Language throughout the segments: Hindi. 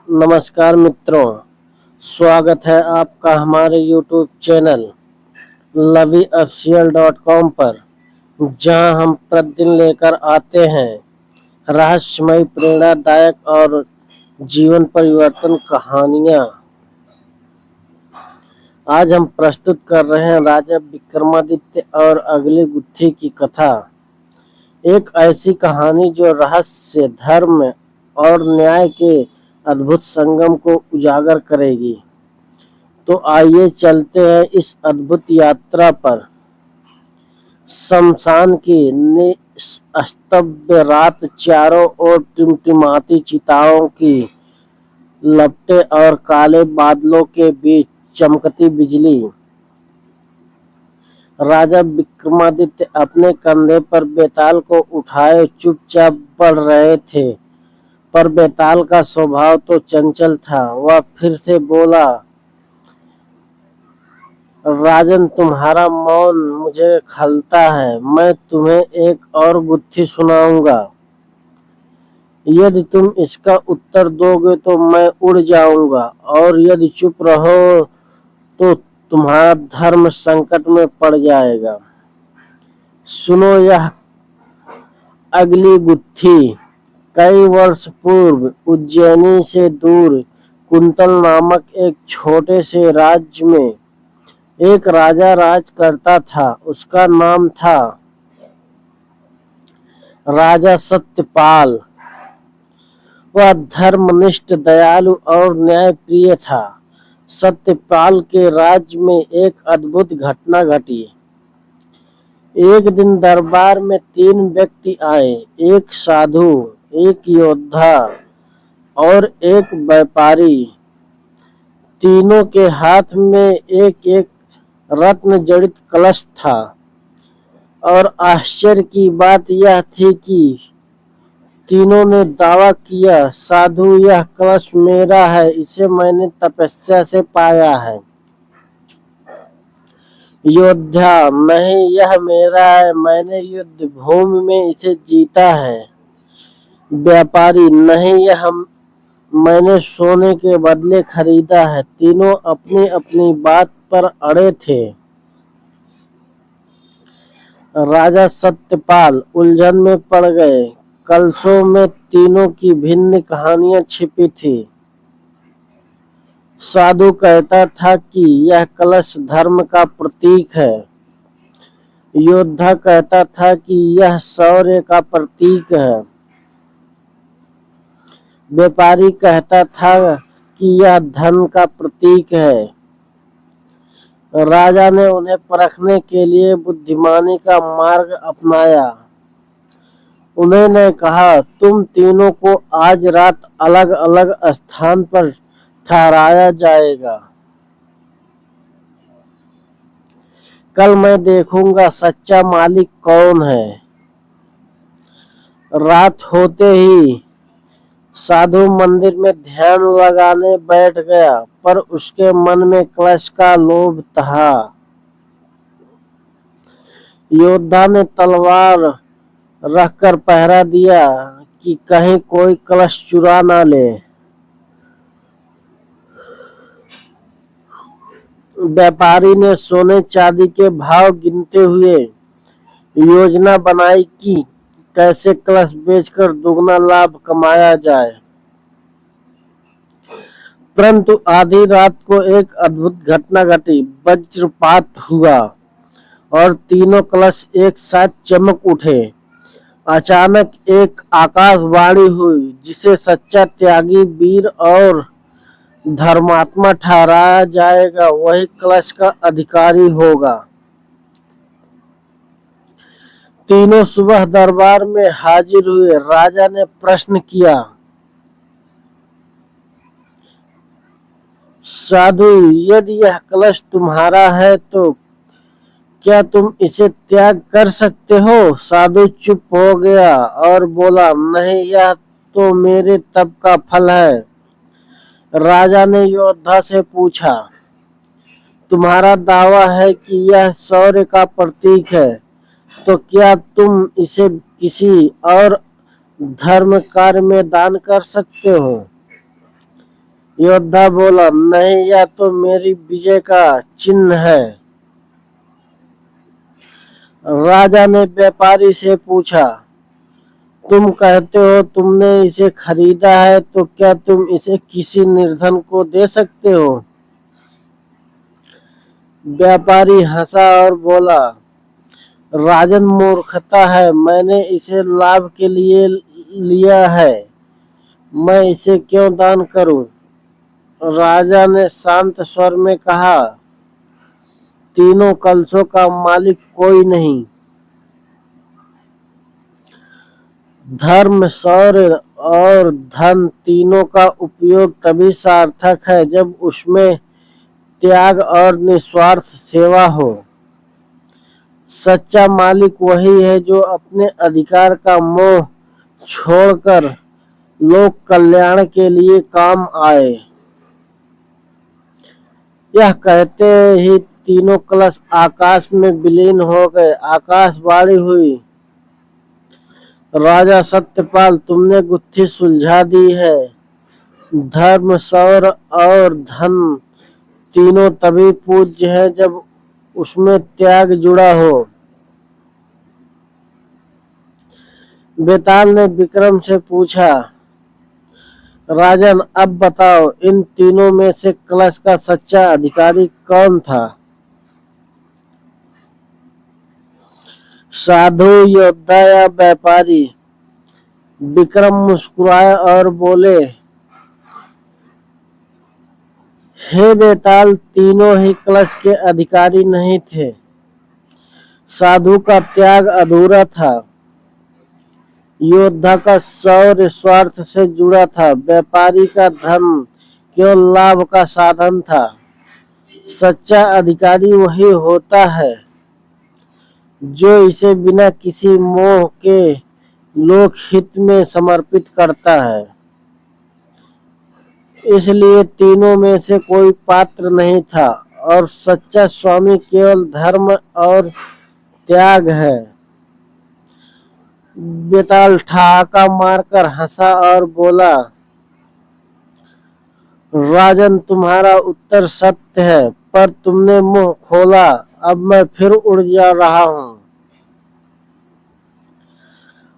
नमस्कार मित्रों, स्वागत है आपका हमारे YouTube चैनल loveyofficial.com पर, जहां हम प्रतिदिन लेकर आते हैं रहस्यमय, प्रेरणादायक और जीवन परिवर्तन कहानियां। आज हम प्रस्तुत कर रहे हैं राजा विक्रमादित्य और अगली गुत्थी की कथा। एक ऐसी कहानी जो रहस्य, धर्म और न्याय के अद्भुत संगम को उजागर करेगी। तो आइए चलते हैं इस अद्भुत यात्रा पर। शमशान की निस्तब्ध रात, चारों ओर टिमटिमाती चिताओं की लपटें और काले बादलों के बीच चमकती बिजली। राजा विक्रमादित्य अपने कंधे पर बेताल को उठाए चुपचाप बढ़ रहे थे, पर बेताल का स्वभाव तो चंचल था। वह फिर से बोला, राजन, तुम्हारा मौन मुझे खलता है। मैं तुम्हें एक और गुत्थी सुनाऊंगा। यदि तुम इसका उत्तर दोगे तो मैं उड़ जाऊंगा, और यदि चुप रहो तो तुम्हारा धर्म संकट में पड़ जाएगा। सुनो यह अगली गुत्थी। कई वर्ष पूर्व उज्जैनी से दूर कुंतल नामक एक छोटे से राज्य में एक राजा राज करता था। उसका नाम था राजा सत्यपाल। वह धर्मनिष्ठ, दयालु और न्यायप्रिय था। सत्यपाल के राज्य में एक अद्भुत घटना घटी। एक दिन दरबार में 3 व्यक्ति आए, एक साधु, एक योद्धा और एक व्यापारी। तीनों के हाथ में एक एक रत्न जड़ित कलश था, और आश्चर्य की बात यह थी कि तीनों ने दावा किया, साधु, यह कलश मेरा है, इसे मैंने तपस्या से पाया है। योद्धा, नहीं, यह मेरा है, मैंने युद्ध भूमि में इसे जीता है। व्यापारी, नहीं, यह मैंने सोने के बदले खरीदा है। तीनों अपनी अपनी बात पर अड़े थे। राजा सत्यपाल उलझन में पड़ गए। कलशों में तीनों की भिन्न कहानियां छिपी थी। साधु कहता था कि यह कलश धर्म का प्रतीक है। योद्धा कहता था कि यह शौर्य का प्रतीक है। व्यापारी कहता था कि यह धन का प्रतीक है। राजा ने उन्हें परखने के लिए बुद्धिमानी का मार्ग अपनाया। उन्होंने कहा, तुम तीनों को आज रात अलग अलग स्थान पर ठहराया जाएगा। कल मैं देखूंगा सच्चा मालिक कौन है। रात होते ही साधु मंदिर में ध्यान लगाने बैठ गया, पर उसके मन में कलश का लोभ था। योद्धा ने तलवार रखकर पहरा दिया कि कहीं कोई कलश चुरा ना ले। व्यापारी ने सोने चांदी के भाव गिनते हुए योजना बनाई कि कैसे कलश बेचकर दुगना लाभ कमाया जाए। परंतु आधी रात को एक अद्भुत घटना घटी। वज्रपात हुआ और तीनों कलश एक साथ चमक उठे। अचानक एक आकाशवाणी हुई, जिसे सच्चा त्यागी, वीर और धर्मात्मा ठहराया जाएगा, वही कलश का अधिकारी होगा। तीनों सुबह दरबार में हाजिर हुए। राजा ने प्रश्न किया, साधु, यदि यह कलश तुम्हारा है तो क्या तुम इसे त्याग कर सकते हो? साधु चुप हो गया और बोला, नहीं, यह तो मेरे तप का फल है। राजा ने योद्धा से पूछा, तुम्हारा दावा है कि यह शौर्य का प्रतीक है, तो क्या तुम इसे किसी और धर्म कार्य में दान कर सकते हो? योद्धा बोला, नहीं, यह तो मेरी विजय का चिन्ह है। राजा ने व्यापारी से पूछा, तुम कहते हो तुमने इसे खरीदा है, तो क्या तुम इसे किसी निर्धन को दे सकते हो? व्यापारी हंसा और बोला, राजन, मूर्खता है, मैंने इसे लाभ के लिए लिया है, मैं इसे क्यों दान करूं? राजा ने शांत स्वर में कहा, तीनों कलशों का मालिक कोई नहीं। धर्म, शौर्य और धन तीनों का उपयोग तभी सार्थक है जब उसमें त्याग और निस्वार्थ सेवा हो। सच्चा मालिक वही है जो अपने अधिकार का मोह छोड़कर लोक कल्याण के लिए काम आए। यह कहते ही तीनों कलश आकाश में विलीन हो गए। आकाशवाणी हुई, राजा सत्यपाल, तुमने गुत्थी सुलझा दी है। धर्म, शौर्य और धन तीनों तभी पूज्य है जब उसमें त्याग जुड़ा हो। बेताल ने विक्रम से पूछा, राजन, अब बताओ, इन तीनों में से कलश का सच्चा अधिकारी कौन था? साधु, योद्धा या व्यापारी? विक्रम मुस्कुराए और बोले, हे बेताल, तीनों ही कलश के अधिकारी नहीं थे। साधु का त्याग अधूरा था, योद्धा का शौर्य स्वार्थ से जुड़ा था, व्यापारी का धन केवल लाभ का साधन था। सच्चा अधिकारी वही होता है जो इसे बिना किसी मोह के लोक हित में समर्पित करता है। इसलिए तीनों में से कोई पात्र नहीं था और सच्चा स्वामी केवल धर्म और त्याग है। बेताल ठहाका मारकर हंसा और बोला, राजन, तुम्हारा उत्तर सत्य है, पर तुमने मुंह खोला, अब मैं फिर उड़ जा रहा हूं।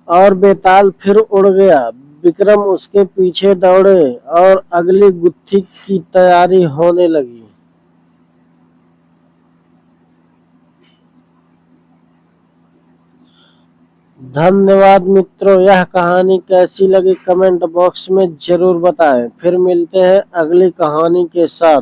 और बेताल फिर उड़ गया। विक्रम उसके पीछे दौड़े और अगली गुत्थी की तैयारी होने लगी। धन्यवाद मित्रों, यह कहानी कैसी लगी कमेंट बॉक्स में जरूर बताएं। फिर मिलते हैं अगली कहानी के साथ।